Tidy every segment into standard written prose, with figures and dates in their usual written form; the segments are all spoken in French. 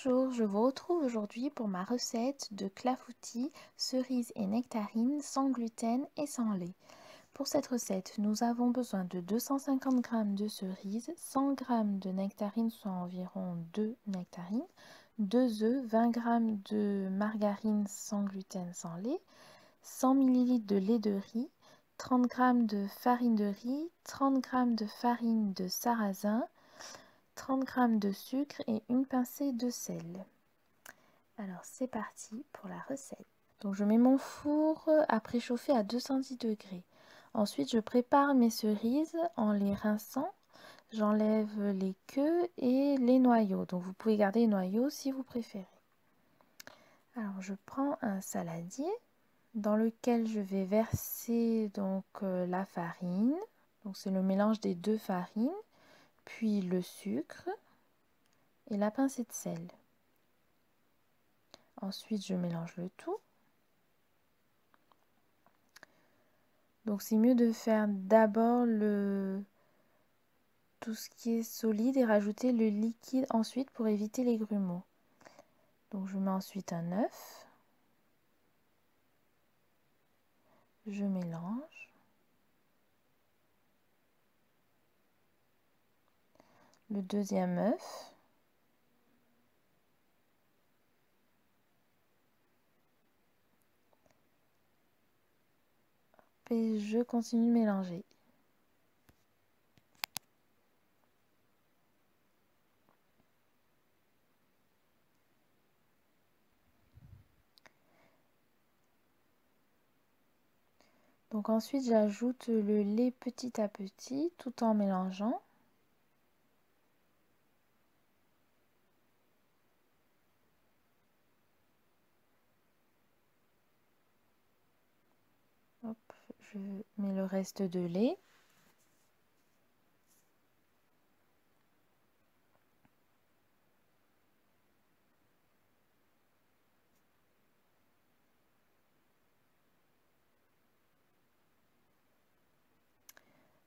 Bonjour, je vous retrouve aujourd'hui pour ma recette de clafoutis, cerises et nectarines sans gluten et sans lait. Pour cette recette, nous avons besoin de 250 g de cerises, 100 g de nectarines, soit environ 2 nectarines, 2 œufs, 20 g de margarine sans gluten, sans lait, 100 ml de lait de riz, 30 g de farine de riz, 30 g de farine de sarrasin, 30 g de sucre et une pincée de sel. Alors c'est parti pour la recette. Donc je mets mon four à préchauffer à 210 degrés. Ensuite je prépare mes cerises en les rinçant. J'enlève les queues et les noyaux. Donc vous pouvez garder les noyaux si vous préférez. Alors je prends un saladier dans lequel je vais verser donc la farine. Donc c'est le mélange des deux farines, puis le sucre et la pincée de sel. Ensuite, je mélange le tout. Donc, c'est mieux de faire d'abord tout ce qui est solide et rajouter le liquide ensuite pour éviter les grumeaux. Donc, je mets ensuite un œuf. Je mélange. Le deuxième œuf. Et je continue de mélanger. Donc ensuite, j'ajoute le lait petit à petit tout en mélangeant. Hop, je mets le reste de lait.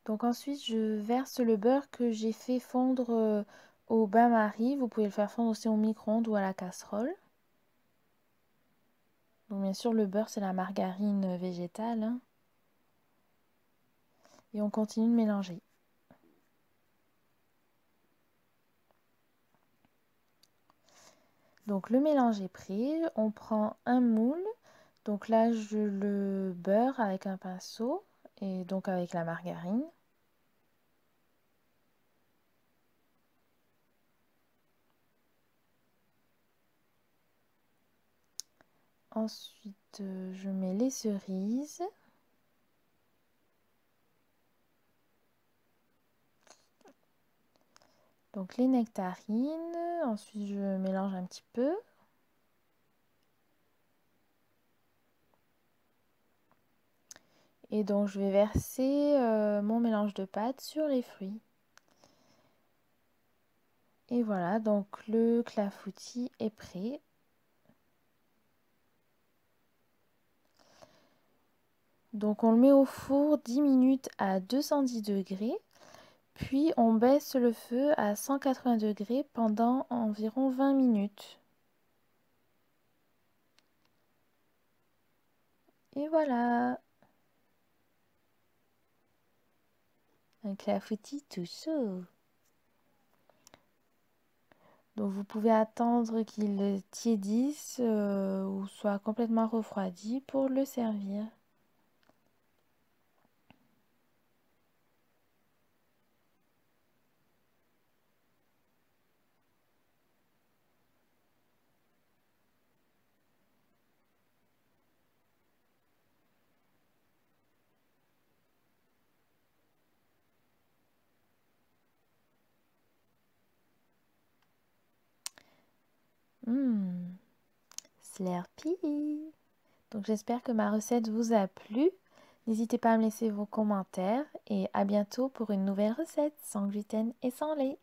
Donc ensuite, je verse le beurre que j'ai fait fondre au bain-marie. Vous pouvez le faire fondre aussi au micro-ondes ou à la casserole. Donc bien sûr, le beurre, c'est la margarine végétale, hein. Et on continue de mélanger. Donc le mélange est prêt. On prend un moule. Donc là, je le beurre avec un pinceau et donc avec la margarine. Ensuite, je mets les cerises. Donc les nectarines. Ensuite, je mélange un petit peu. Et donc, je vais verser mon mélange de pâtes sur les fruits. Et voilà, donc le clafoutis est prêt. Donc on le met au four 10 minutes à 210 degrés, puis on baisse le feu à 180 degrés pendant environ 20 minutes. Et voilà, un clafoutis tout chaud. Donc vous pouvez attendre qu'il tiédisse ou soit complètement refroidi pour le servir. Slurpee. Donc j'espère que ma recette vous a plu. N'hésitez pas à me laisser vos commentaires et à bientôt pour une nouvelle recette sans gluten et sans lait.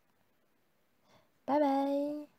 Bye bye!